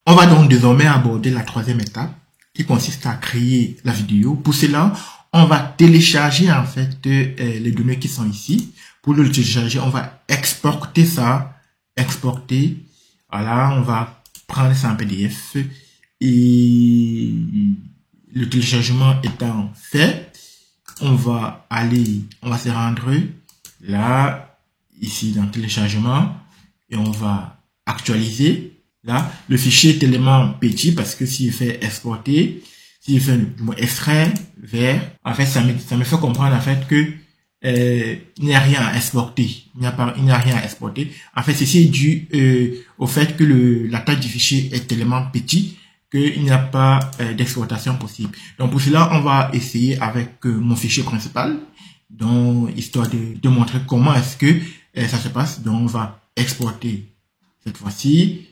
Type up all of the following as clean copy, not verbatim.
On va donc désormais aborder la troisième étape qui consiste à créer la vidéo. Pour cela, on va télécharger en fait les données qui sont ici. Pour le télécharger, on va exporter ça. Exporter. Voilà, on va prendre ça en PDF. Et le téléchargement étant fait, on va se rendre là, ici dans téléchargement. Et on va actualiser. Là, le fichier est tellement petit parce que s'il fait exporter, s'il fait extrait vers, en fait, ça me fait comprendre en fait que il n'y a rien à exporter. Il n'y a rien à exporter. En fait, ceci est dû au fait que la taille du fichier est tellement petit qu'il n'y a pas d'exportation possible. Donc pour cela, on va essayer avec mon fichier principal, donc histoire de montrer comment est-ce que ça se passe. Donc on va exporter cette fois-ci.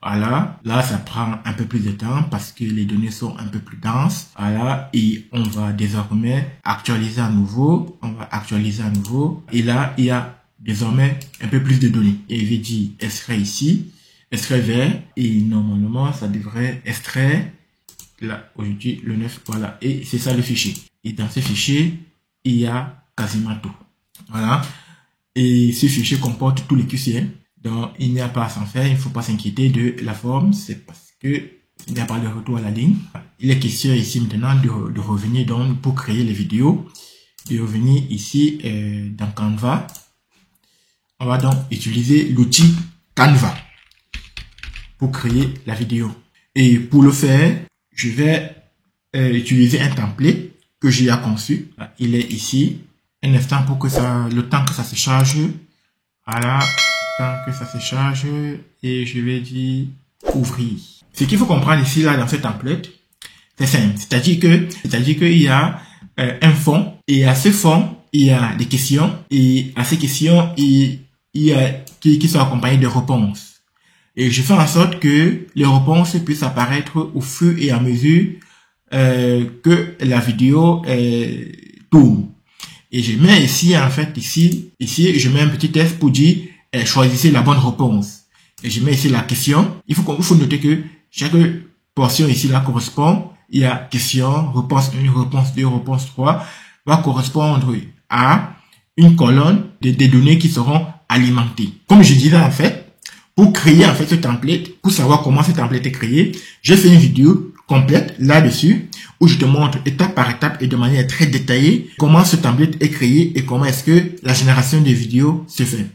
Voilà, là ça prend un peu plus de temps parce que les données sont un peu plus denses. Voilà, et on va désormais actualiser à nouveau. On va actualiser à nouveau. Et là, il y a désormais un peu plus de données. Et je vais dire extrait ici, extrait vert. Et normalement, ça devrait extraire là aujourd'hui le 9. Voilà, et c'est ça le fichier. Et dans ce fichier, il y a quasiment tout. Voilà, et ce fichier comporte tous les QCM. Donc, il n'y a pas à s'en faire, il ne faut pas s'inquiéter de la forme, c'est parce que il n'y a pas de retour à la ligne. Il est question ici maintenant de revenir donc pour créer les vidéos, de revenir ici dans Canva. On va donc utiliser l'outil Canva pour créer la vidéo. Et pour le faire, je vais utiliser un template que j'ai conçu. Il est ici. Un instant pour que le temps que ça se charge. Voilà. Que ça se charge et je vais dire ouvrir. Ce qu'il faut comprendre ici là dans ce template, c'est simple. C'est-à-dire qu'il y a un fond et à ce fond il y a des questions et à ces questions il y a qui sont accompagnées de réponses. Et je fais en sorte que les réponses puissent apparaître au fur et à mesure que la vidéo tourne. Et je mets ici en fait ici je mets un petit test pour dire choisissez la bonne réponse. Et je mets ici la question. Il faut noter que chaque portion ici là correspond. Il y a question, réponse 1, réponse 2, réponse 3 va correspondre à une colonne des données qui seront alimentées. Comme je disais en fait, pour créer en fait ce template, pour savoir comment ce template est créé, j'ai fait une vidéo complète là-dessus où je te montre étape par étape et de manière très détaillée comment ce template est créé et comment est-ce que la génération des vidéos se fait.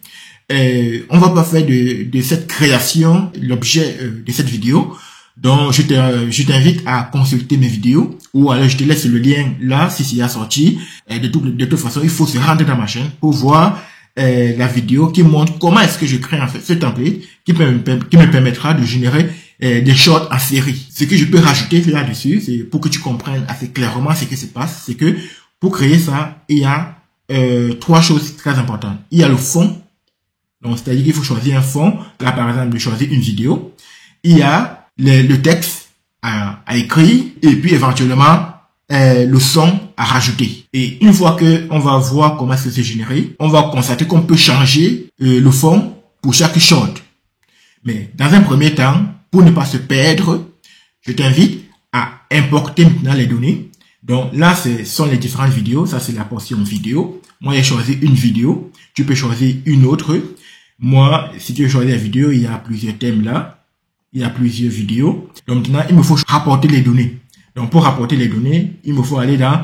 On va pas faire de cette création l'objet de cette vidéo. Donc, je t'invite à consulter mes vidéos ou alors je te laisse le lien là si c'est sorti. De toute façon, il faut se rendre dans ma chaîne pour voir la vidéo qui montre comment est-ce que je crée en fait ce template qui me permettra de générer des shorts en série. Ce que je peux rajouter là-dessus, c'est pour que tu comprennes assez clairement ce qui se passe, c'est que pour créer ça, il y a trois choses très importantes. Il y a le fond. Donc, c'est-à-dire qu'il faut choisir un fond. Là, par exemple, je choisis une vidéo. Il y a le texte à écrire et puis éventuellement le son à rajouter. Et une fois que on va voir comment c'est généré, on va constater qu'on peut changer le fond pour chaque short. Mais dans un premier temps, pour ne pas se perdre, je t'invite à importer maintenant les données. Donc là, ce sont les différentes vidéos. Ça, c'est la portion vidéo. Moi, j'ai choisi une vidéo. Tu peux choisir une autre. Moi, si tu veux choisir la vidéo, il y a plusieurs thèmes là. Il y a plusieurs vidéos. Donc maintenant, il me faut rapporter les données. Donc pour rapporter les données, il me faut aller dans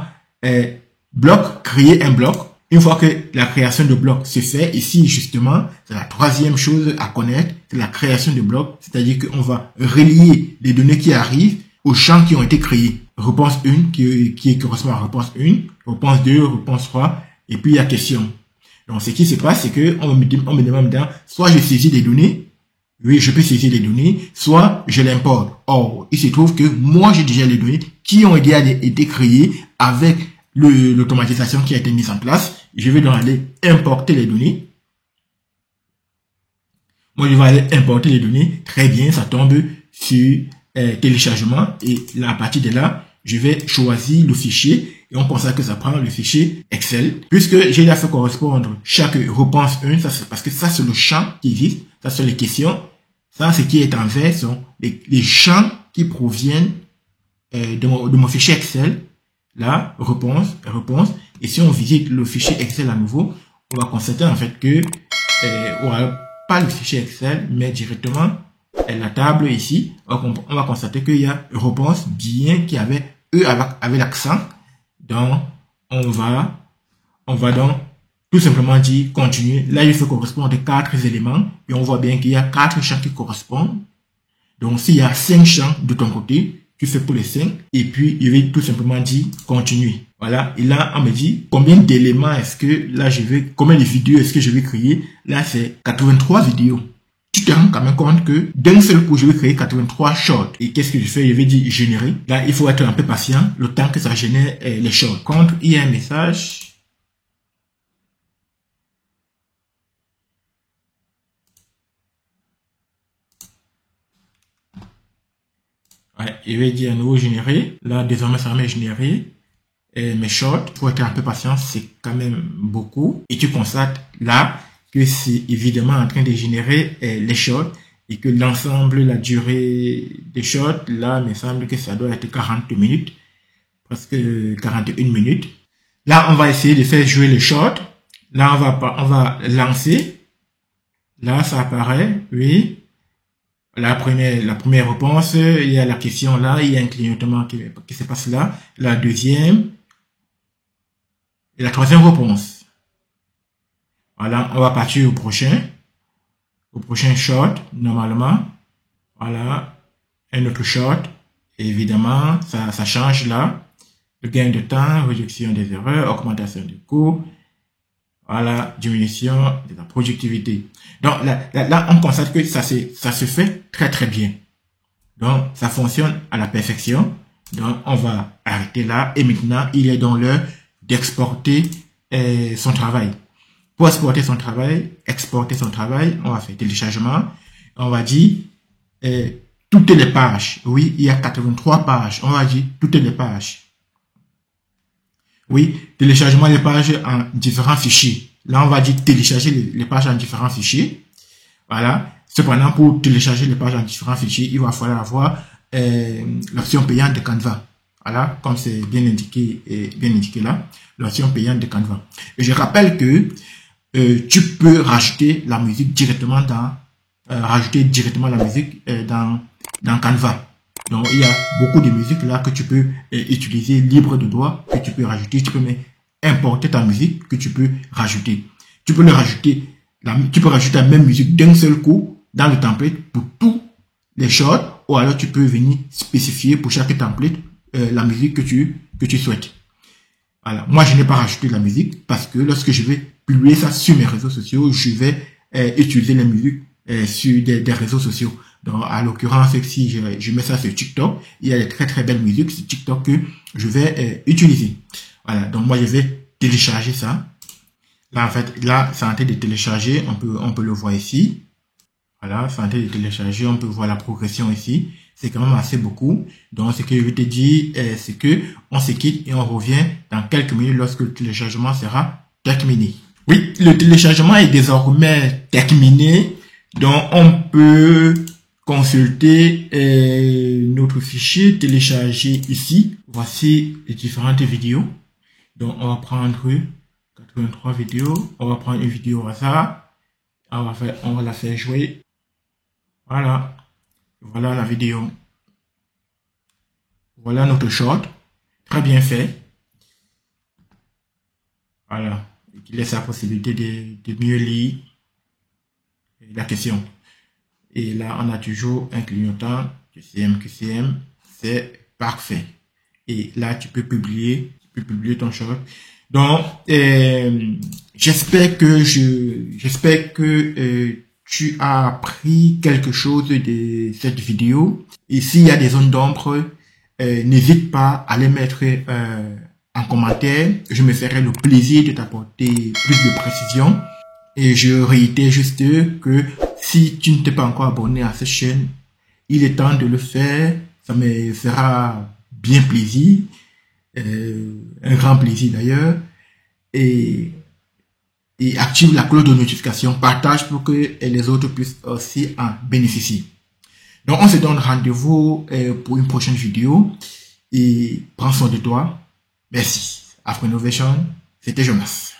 bloc, créer un bloc. Une fois que la création de bloc se fait, ici justement, c'est la troisième chose à connaître, c'est la création de bloc. C'est-à-dire qu'on va relier les données qui arrivent aux champs qui ont été créés. Réponse 1 qui correspond à réponse 1, réponse 2, réponse 3, et puis il y a question. Donc, ce qui se passe, c'est que on me demande soit je saisis des données, oui, je peux saisir les données, soit je l'importe. Or, il se trouve que moi, j'ai déjà les données qui ont été créées avec l'automatisation qui a été mise en place. Je vais donc aller importer les données. Moi, je vais aller importer les données. Très bien, ça tombe sur téléchargement. Et là, à partir de là, je vais choisir le fichier. Et on constate que ça prend le fichier Excel. Puisque j'ai déjà fait correspondre chaque réponse 1, ça c'est parce que ça c'est le champ qui existe. Ça sont les questions. Ça, ce qui est en vert sont les champs qui proviennent de mon fichier Excel. Là, réponse. Et si on visite le fichier Excel à nouveau, on va constater en fait que on va pas le fichier Excel, mais directement la table ici. On va constater qu'il y a réponse bien qui avait avec l'accent. Donc, on va donc tout simplement dire continuer. Là, il faut correspondre à 4 éléments et on voit bien qu'il y a 4 champs qui correspondent. Donc, s'il y a 5 champs de ton côté, tu fais pour les 5 et puis il va tout simplement dire continuer. Voilà. Et là, on me dit combien d'éléments est-ce que là combien de vidéos est-ce que je vais créer? Là, c'est 83 vidéos. Tu te rends quand même compte que d'un seul coup, je vais créer 83 shorts. Et qu'est-ce que je fais? Je vais dire générer. Là, il faut être un peu patient le temps que ça génère les shorts. Contre, il y a un message. Ouais, il va dire à nouveau générer. Là, désormais, ça va me générer mes shorts. Il faut être un peu patient, c'est quand même beaucoup. Et tu constates là que c'est évidemment en train de générer les shorts et que l'ensemble, la durée des shorts, là, il me semble que ça doit être 40 minutes, presque 41 minutes. Là, on va essayer de faire jouer les shorts. Là, on va lancer. Là, ça apparaît, oui. La première réponse, il y a la question là, il y a un clignotement qui se passe là. La deuxième, et la troisième réponse. Voilà, on va partir au prochain short, normalement. Voilà, un autre short. Et évidemment, ça change là. Le gain de temps, réduction des erreurs, augmentation du coût. Voilà, diminution de la productivité. Donc là, on constate que ça se fait très très bien. Donc, ça fonctionne à la perfection. Donc, on va arrêter là. Et maintenant, il est dans l'heure d'exporter son travail. Pour exporter son travail, on va faire téléchargement. On va dire toutes les pages. Oui, il y a 83 pages. On va dire toutes les pages. Oui, téléchargement des pages en différents fichiers. Là, on va dire télécharger les pages en différents fichiers. Voilà. Cependant, pour télécharger les pages en différents fichiers, il va falloir avoir l'option payante de Canva. Voilà, comme c'est bien indiqué là, l'option payante de Canva. Et je rappelle que tu peux rajouter la musique directement dans Canva. Donc, il y a beaucoup de musique là que tu peux utiliser libre de droit, que tu peux rajouter. Tu peux même importer ta musique que tu peux rajouter. Tu peux rajouter la même musique d'un seul coup dans le template pour tous les shorts, ou alors tu peux venir spécifier pour chaque template la musique que tu souhaites. Voilà. Moi, je n'ai pas rajouté la musique parce que lorsque je vais publier ça sur mes réseaux sociaux, je vais utiliser la musique sur des réseaux sociaux. Donc, à l'occurrence, si je mets ça sur TikTok, il y a des très très belles musiques sur TikTok que je vais utiliser. Voilà. Donc, moi, je vais télécharger ça. Là, en fait, là, c'est en train de télécharger. On peut le voir ici. Voilà, c'est en train de télécharger. On peut voir la progression ici. C'est quand même assez beaucoup. Donc, ce que je vais te dire, c'est que on se quitte et on revient dans quelques minutes lorsque le téléchargement sera terminé. Oui, le téléchargement est désormais terminé. Donc, on peut consulter notre fichier téléchargé ici. Voici les différentes vidéos. Donc, on va prendre 83 vidéos. On va prendre une vidéo au hasard. On va la faire jouer. Voilà. Voilà la vidéo. Voilà notre short. Très bien fait. Voilà. Il laisse la possibilité de mieux lire la question. Et là, on a toujours un clignotant QCM. C'est parfait. Et là, tu peux publier ton short. Donc, j'espère que tu as appris quelque chose de cette vidéo. Et s'il y a des zones d'ombre, n'hésite pas à les mettre en commentaire. Je me ferai le plaisir de t'apporter plus de précision. Et je réitère juste que si tu ne t'es pas encore abonné à cette chaîne, il est temps de le faire. Ça me fera bien plaisir. Un grand plaisir d'ailleurs. Et active la cloche de notification. Partage pour que les autres puissent aussi en bénéficier. Donc, on se donne rendez-vous pour une prochaine vidéo. Et prends soin de toi. Merci. Afro Innovation, c'était Jonas.